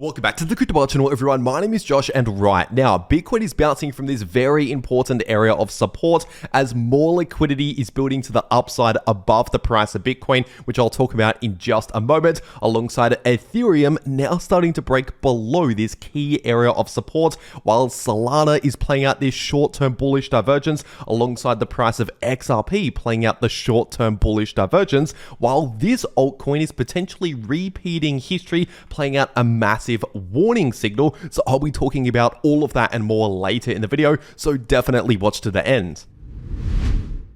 Welcome back to the Crypto Bar channel, everyone. My name is Josh, and right now, Bitcoin is bouncing from this very important area of support as more liquidity is building to the upside above the price of Bitcoin, which I'll talk about in just a moment, alongside Ethereum now starting to break below this key area of support, while Solana is playing out this short-term bullish divergence alongside the price of XRP playing out the short-term bullish divergence, while this altcoin is potentially repeating history, playing out a massive warning signal. So I'll be talking about all of that and more later in the video, so definitely watch to the end.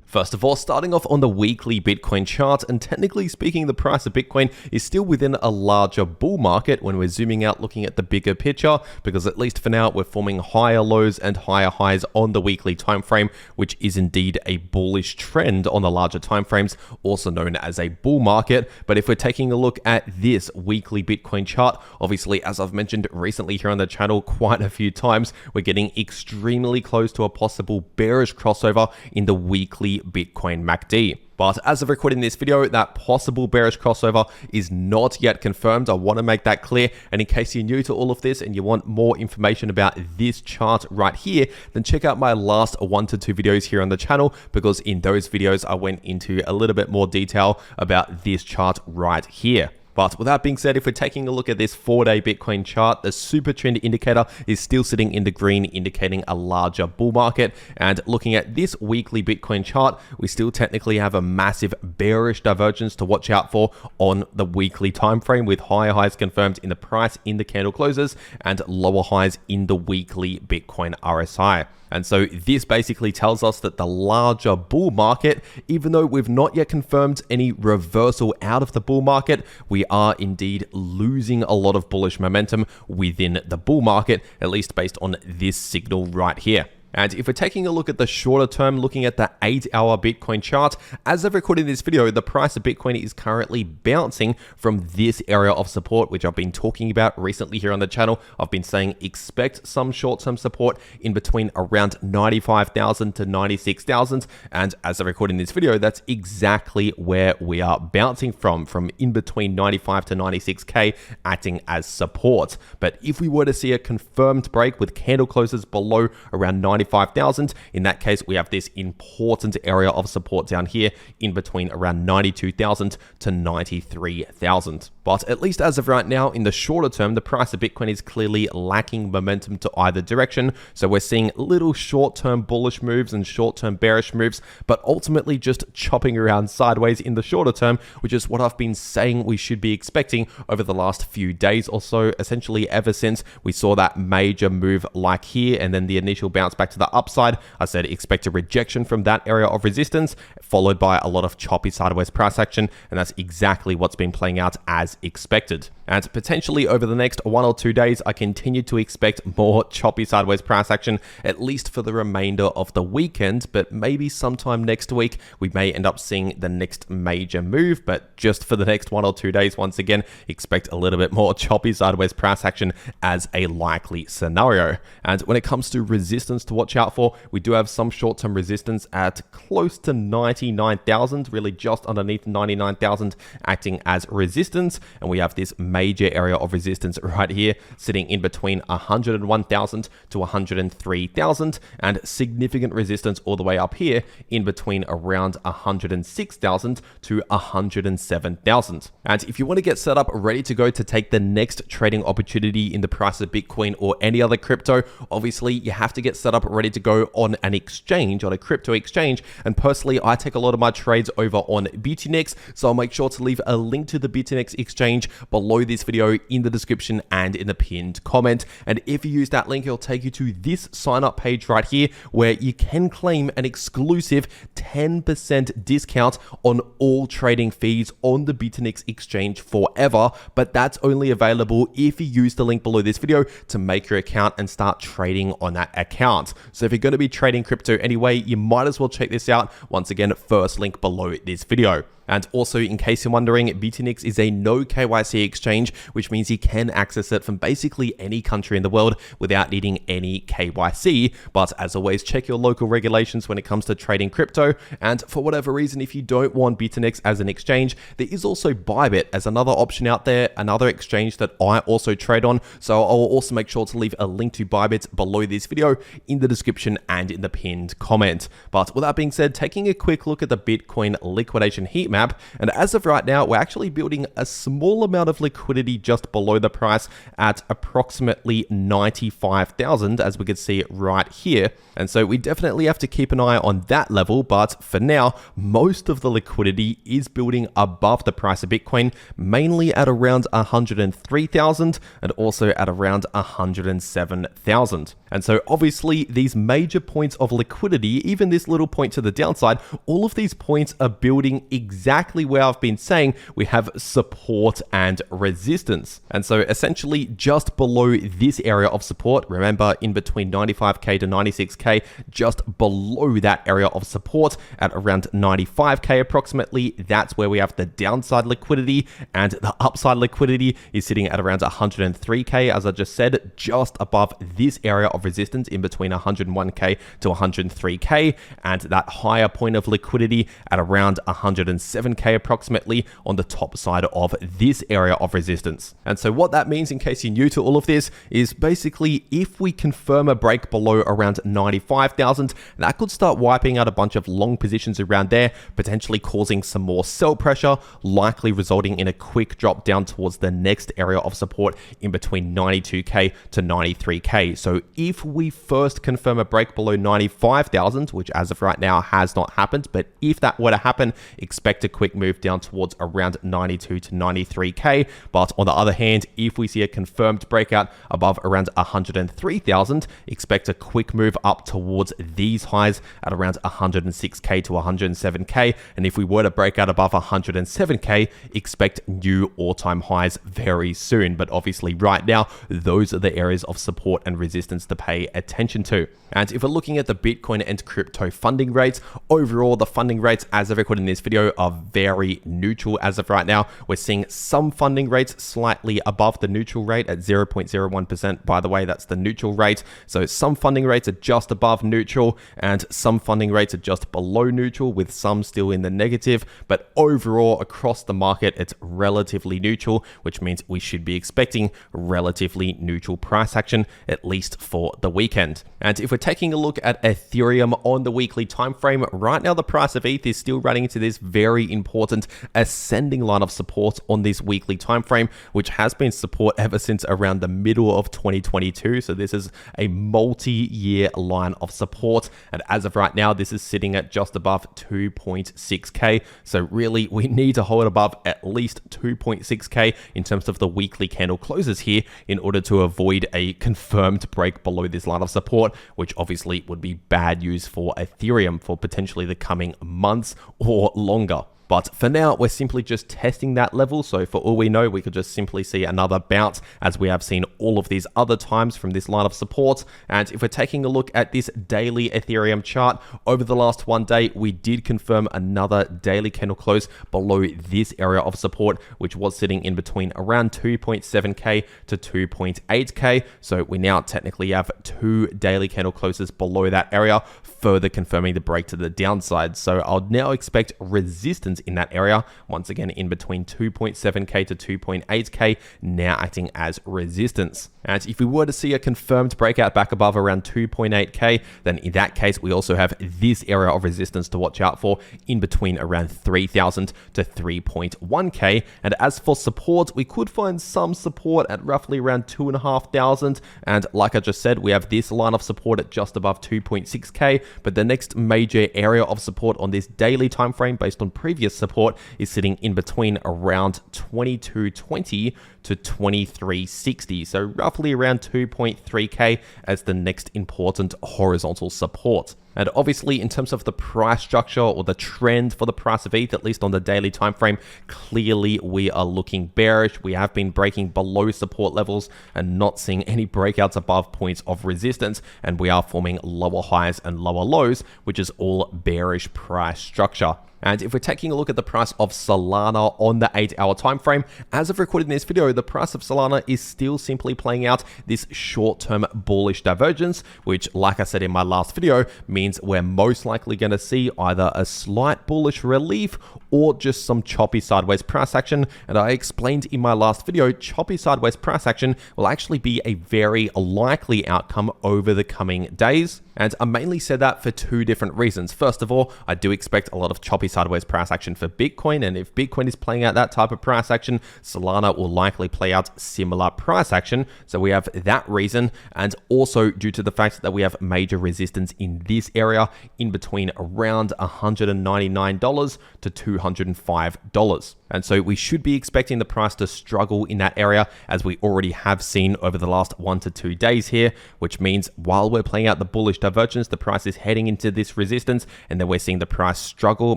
First of all, starting off on the weekly Bitcoin chart, and technically speaking, the price of Bitcoin is still within a larger bull market when we're zooming out looking at the bigger picture, because at least for now, we're forming higher lows and higher highs on the weekly time frame, which is indeed a bullish trend on the larger time frames, also known as a bull market. But if we're taking a look at this weekly Bitcoin chart, obviously, as I've mentioned recently here on the channel quite a few times, we're getting extremely close to a possible bearish crossover in the weekly Bitcoin MACD. But as of recording this video, that possible bearish crossover is not yet confirmed. I want to make that clear. And in case you're new to all of this and you want more information about this chart right here, then check out my last 1 to 2 videos here on the channel, because in those videos, I went into a little bit more detail about this chart right here. But with that being said, if we're taking a look at this 4-day Bitcoin chart, the super trend indicator is still sitting in the green, indicating a larger bull market. And looking at this weekly Bitcoin chart, we still technically have a massive bearish divergence to watch out for on the weekly time frame, with higher highs confirmed in the price in the candle closes and lower highs in the weekly Bitcoin RSI. And so this basically tells us that the larger bull market, even though we've not yet confirmed any reversal out of the bull market, we are indeed losing a lot of bullish momentum within the bull market, at least based on this signal right here. And if we're taking a look at the shorter term, looking at the 8-hour Bitcoin chart, as I've recorded this video, the price of Bitcoin is currently bouncing from this area of support, which I've been talking about recently here on the channel. I've been saying expect some short-term support in between around 95,000 to 96,000. And as I'm recording this video, that's exactly where we are bouncing from in between 95 to 96K, acting as support. But if we were to see a confirmed break with candle closes below around 95,000. In that case, we have this important area of support down here in between around 92,000 to 93,000. But at least as of right now, in the shorter term, the price of Bitcoin is clearly lacking momentum to either direction. So we're seeing little short-term bullish moves and short-term bearish moves, but ultimately just chopping around sideways in the shorter term, which is what I've been saying we should be expecting over the last few days or so, essentially ever since we saw that major move like here and then the initial bounce back to the upside. I said expect a rejection from that area of resistance, followed by a lot of choppy sideways price action, and that's exactly what's been playing out as expected. And potentially over the next 1 or 2 days, I continue to expect more choppy sideways price action, at least for the remainder of the weekend, but maybe sometime next week, we may end up seeing the next major move, but just for the next 1 or 2 days, once again, expect a little bit more choppy sideways price action as a likely scenario. And when it comes to resistance to watch out for, we do have some short-term resistance at close to 99,000, really just underneath 99,000 acting as resistance. And we have this major area of resistance right here sitting in between 101,000 to 103,000, and significant resistance all the way up here in between around 106,000 to 107,000. And if you want to get set up ready to go to take the next trading opportunity in the price of Bitcoin or any other crypto, obviously you have to get set up ready to go on an exchange, on a crypto exchange. And personally, I take a lot of my trades over on Bitfinex, so I'll make sure to leave a link to the Bitfinex exchange below this video in the description and in the pinned comment. And if you use that link, it'll take you to this sign up page right here, where you can claim an exclusive 10% discount on all trading fees on the Bitfinex exchange forever. But that's only available if you use the link below this video to make your account and start trading on that account. So if you're going to be trading crypto anyway, you might as well check this out. Once again, first link below this video. And also, in case you're wondering, Bitfinex is a no KYC exchange, which means you can access it from basically any country in the world without needing any KYC. But as always, check your local regulations when it comes to trading crypto. And for whatever reason, if you don't want Bitfinex as an exchange, there is also Bybit as another option out there, another exchange that I also trade on. So I'll also make sure to leave a link to Bybit below this video in the description and in the pinned comment. But with that being said, taking a quick look at the Bitcoin liquidation heat map, and as of right now, we're actually building a small amount of liquidity just below the price at approximately 95,000, as we can see right here. And so we definitely have to keep an eye on that level, but for now, most of the liquidity is building above the price of Bitcoin, mainly at around 103,000 and also at around 107,000. And so obviously these major points of liquidity, even this little point to the downside, all of these points are building exactly where I've been saying we have support and resistance. And so essentially just below this area of support, remember in between 95k to 96k, just below that area of support at around 95k approximately, that's where we have the downside liquidity, and the upside liquidity is sitting at around 103k, as I just said, just above this area of resistance in between 101k to 103k, and that higher point of liquidity at around 107k approximately on the top side of this area of resistance. And so what that means, in case you're new to all of this, is basically if we confirm a break below around 95,000, that could start wiping out a bunch of long positions around there, potentially causing some more sell pressure, likely resulting in a quick drop down towards the next area of support in between 92k to 93k. So if we first confirm a break below 95,000, which as of right now has not happened, but if that were to happen, expect a quick move down towards around 92 to 93k. But on the other hand, if we see a confirmed breakout above around 103,000, expect a quick move up towards these highs at around 106k to 107k. And if we were to break out above 107k, expect new all-time highs very soon. But obviously right now, those are the areas of support and resistance to pay attention to. And if we're looking at the Bitcoin and crypto funding rates, overall, the funding rates as of recording this video are very neutral as of right now. We're seeing some funding rates slightly above the neutral rate at 0.01%. By the way, that's the neutral rate. So some funding rates are just above neutral and some funding rates are just below neutral, with some still in the negative. But overall, across the market, it's relatively neutral, which means we should be expecting relatively neutral price action, at least for the weekend. And if we're taking a look at Ethereum on the weekly time frame, right now the price of ETH is still running into this very important ascending line of support on this weekly time frame, which has been support ever since around the middle of 2022. So this is a multi-year line of support, and as of right now, this is sitting at just above 2.6k. So really, we need to hold above at least 2.6k in terms of the weekly candle closes here in order to avoid a confirmed break below this line of support, which obviously would be bad news for Ethereum for potentially the coming months or longer. But for now, we're simply just testing that level. So for all we know, we could just simply see another bounce, as we have seen all of these other times from this line of support. And if we're taking a look at this daily Ethereum chart, over the last one day, we did confirm another daily candle close below this area of support, which was sitting in between around 2.7k to 2.8k. So we now technically have two daily candle closes below that area, further confirming the break to the downside. So I'll now expect resistance in that area, once again in between 2.7k to 2.8k, now acting as resistance. And if we were to see a confirmed breakout back above around 2.8k, then in that case we also have this area of resistance to watch out for in between around 3,000 to 3.1k. And as for support, we could find some support at roughly around 2,500, and like I just said, we have this line of support at just above 2.6k. But the next major area of support on this daily time frame based on previous support is sitting in between around 2220 to 2360, so roughly around 2.3k as the next important horizontal support. And obviously, in terms of the price structure or the trend for the price of ETH, at least on the daily time frame, clearly we are looking bearish. We have been breaking below support levels and not seeing any breakouts above points of resistance, and we are forming lower highs and lower lows, which is all bearish price structure. And if we're taking a look at the price of Solana on the 8-hour time frame, as of recording this video, the price of Solana is still simply playing out this short-term bullish divergence, which, like I said in my last video, means we're most likely going to see either a slight bullish relief or just some choppy sideways price action. And I explained in my last video, choppy sideways price action will actually be a very likely outcome over the coming days. And I mainly said that for two different reasons. First of all, I do expect a lot of choppy sideways price action for Bitcoin. And if Bitcoin is playing out that type of price action, Solana will likely play out similar price action. So we have that reason. And also due to the fact that we have major resistance in this area in between around $199 to $205. And so we should be expecting the price to struggle in that area, as we already have seen over the last 1 to 2 days here, which means while we're playing out the bullish divergence, the price is heading into this resistance, and then we're seeing the price struggle,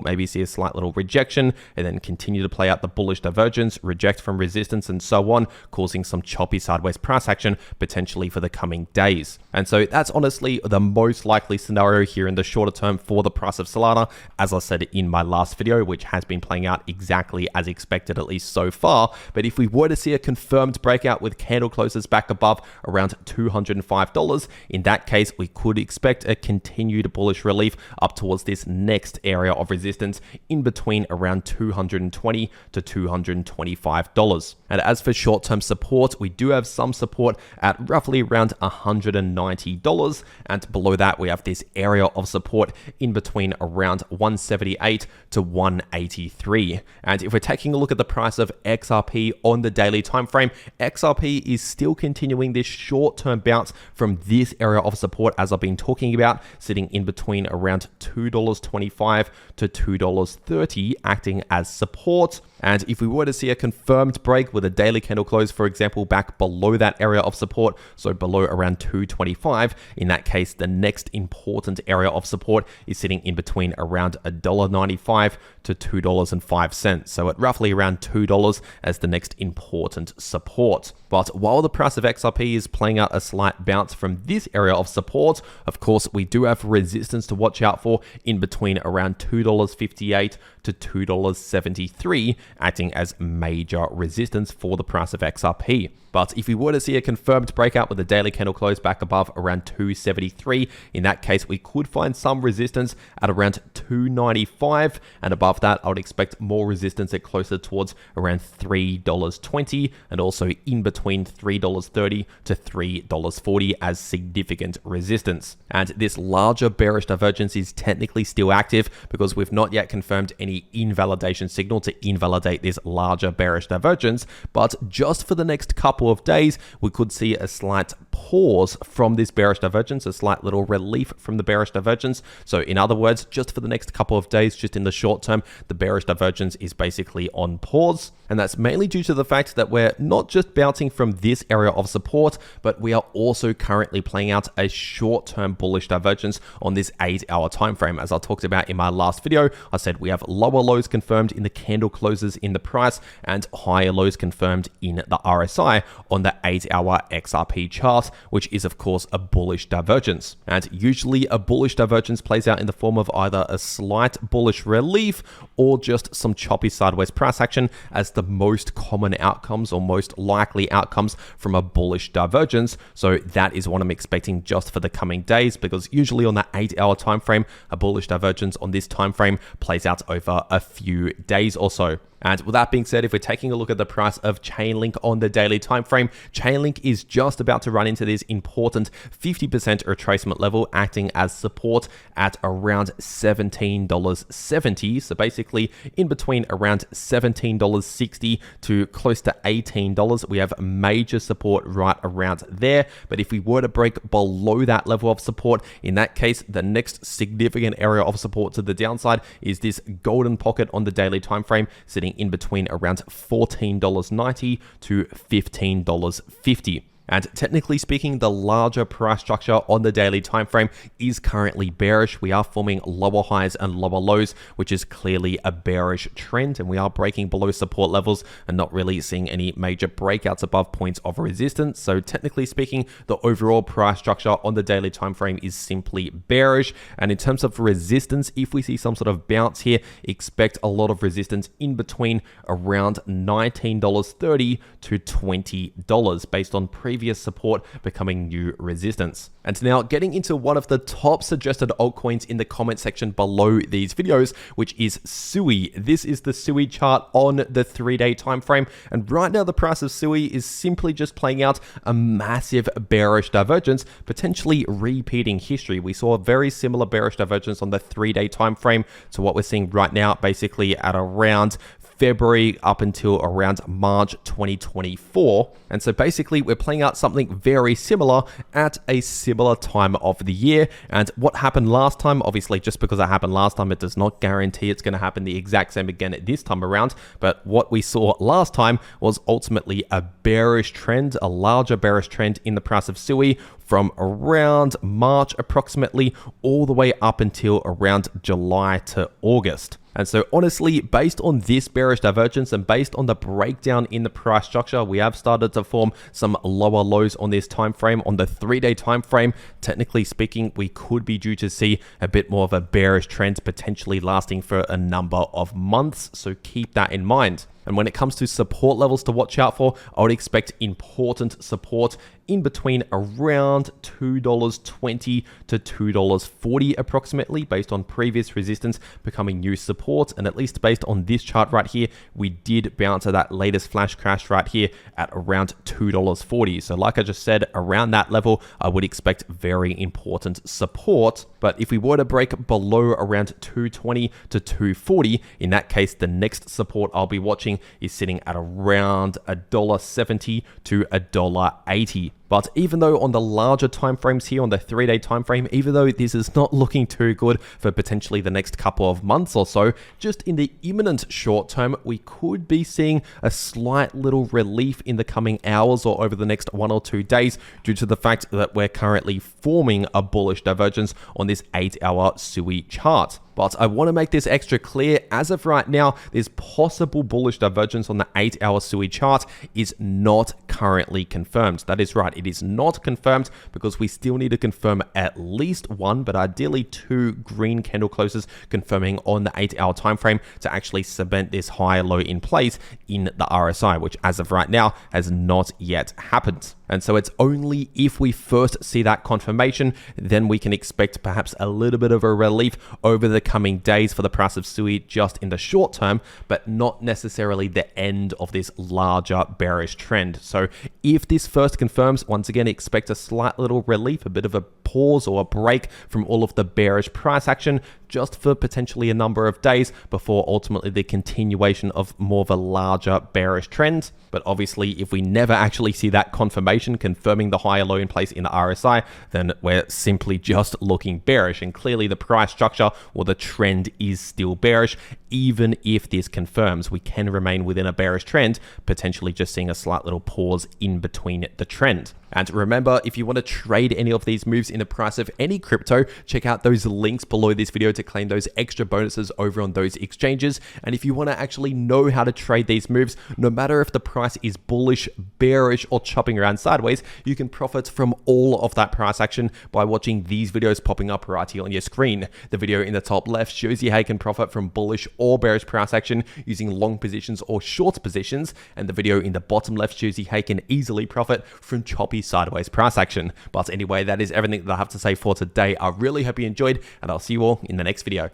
maybe see a slight little rejection, and then continue to play out the bullish divergence, reject from resistance, and so on, causing some choppy sideways price action potentially for the coming days. And so that's honestly the most likely scenario here in the shorter term for the price of Solana, as I said in my last video, which has been playing out exactly as expected, at least so far. But if we were to see a confirmed breakout with candle closes back above around $205, in that case, we could expect a continued bullish relief up towards this next area of resistance in between around $220 to $225. And as for short-term support, we do have some support at roughly around $190, and below that we have this area of support in between around 178 to 183. And if we're taking a look at the price of XRP on the daily time frame, XRP is still continuing this short-term bounce from this area of support, as I've been talking about, sitting in between around $2.25 to $2.30, acting as support. And if we were to see a confirmed break with a daily candle close, for example, back below that area of support, so below around 225, in that case, the next important area of support is sitting in between around $1.95 to $2.05. So at roughly around $2 as the next important support. But while the price of XRP is playing out a slight bounce from this area of support, of course, we do have resistance to watch out for in between around $2.58 to $2.73, acting as major resistance for the price of XRP. But if we were to see a confirmed breakout with a daily candle close back above around 273, in that case, we could find some resistance at around 295. And above that, I would expect more resistance at closer towards around $3.20, and also in between $3.30 to $3.40 as significant resistance. And this larger bearish divergence is technically still active because we've not yet confirmed any invalidation signal to invalidate this larger bearish divergence. But just for the next couple of days, we could see a slight pause from this bearish divergence, a slight little relief from the bearish divergence. So in other words, just for the next couple of days, just in the short term, the bearish divergence is basically on pause. And that's mainly due to the fact that we're not just bouncing from this area of support, but we are also currently playing out a short-term bullish divergence on this 8-hour time frame. As I talked about in my last video, I said we have lower lows confirmed in the candle closes in the price and higher lows confirmed in the RSI on the 8-hour XRP chart, which is of course a bullish divergence. And usually a bullish divergence plays out in the form of either a slight bullish relief or just some choppy sideways price action as the most common outcomes or most likely outcomes from a bullish divergence. So that is what I'm expecting just for the coming days, because usually on that 8-hour time frame, a bullish divergence on this time frame plays out over a few days or so. And with that being said, if we're taking a look at the price of Chainlink on the daily time frame, Chainlink is just about to run into this important 50% retracement level, acting as support at around $17.70. So basically in between around $17.60 to close to $18, we have major support right around there. But if we were to break below that level of support, in that case, the next significant area of support to the downside is this golden pocket on the daily time frame, sitting in between around $14.90 to $15.50. And technically speaking, the larger price structure on the daily time frame is currently bearish. We are forming lower highs and lower lows, which is clearly a bearish trend, and we are breaking below support levels and not really seeing any major breakouts above points of resistance. So technically speaking, the overall price structure on the daily time frame is simply bearish. And in terms of resistance, if we see some sort of bounce here, expect a lot of resistance in between around $19.30 to $20 based on previous support becoming new resistance. And now getting into one of the top suggested altcoins in the comment section below these videos, which is Sui. This is the Sui chart on the 3-day time frame, and right now the price of Sui is simply just playing out a massive bearish divergence, potentially repeating history. We saw a very similar bearish divergence on the 3-day time frame to what we're seeing right now, basically at around February up until around March 2024. And so basically we're playing out something very similar at a similar time of the year. And what happened last time, obviously just because it happened last time, it does not guarantee it's going to happen the exact same again at this time around. But what we saw last time was ultimately a bearish trend, a larger bearish trend in the price of Sui from around March approximately all the way up until around July to August. And so honestly, based on this bearish divergence and based on the breakdown in the price structure, we have started to form some lower lows on this time frame. On the 3-day time frame, technically speaking, we could be due to see a bit more of a bearish trend potentially lasting for a number of months. So keep that in mind. And when it comes to support levels to watch out for, I would expect important support in between around $2.20 to $2.40 approximately, based on previous resistance becoming new support. And at least based on this chart right here, we did bounce at that latest flash crash right here at around $2.40. So like I just said, around that level, I would expect very important support. But if we were to break below around $2.20 to $2.40, in that case, the next support I'll be watching is sitting at around $1.70 to $1.80. But even though on the larger time frames here, on the 3-day time frame, even though this is not looking too good for potentially the next couple of months or so, just in the imminent short term, we could be seeing a slight little relief in the coming hours or over the next 1 or 2 days due to the fact that we're currently forming a bullish divergence on this 8-hour Sui chart. But I want to make this extra clear. As of right now, this possible bullish divergence on the 8-hour Sui chart is not currently confirmed. That is right, it is not confirmed because we still need to confirm at least one, but ideally 2 green candle closes confirming on the 8-hour time frame to actually cement this high low in place in the RSI, which as of right now has not yet happened. And so it's only if we first see that confirmation, then we can expect perhaps a little bit of a relief over the coming days for the price of Sui just in the short term, but not necessarily the end of this larger bearish trend. So if this first confirms, once again, expect a slight little relief, a bit of a pause or a break from all of the bearish price action just for potentially a number of days before ultimately the continuation of more of a larger bearish trend. But obviously, if we never actually see that confirmation confirming the higher low in place in the RSI, then we're simply just looking bearish. And clearly the price structure or the trend is still bearish. Even if this confirms, we can remain within a bearish trend, potentially just seeing a slight little pause in between the trend. And remember, if you want to trade any of these moves in the price of any crypto, check out those links below this video to claim those extra bonuses over on those exchanges. And if you want to actually know how to trade these moves, no matter if the price is bullish, bearish, or chopping around sideways, you can profit from all of that price action by watching these videos popping up right here on your screen. The video in the top left shows you how you can profit from bullish or bearish price action using long positions or short positions. And the video in the bottom left shows you how you can easily profit from choppy sideways price action. But anyway, that is everything that I have to say for today. I really hope you enjoyed, and I'll see you all in the next video.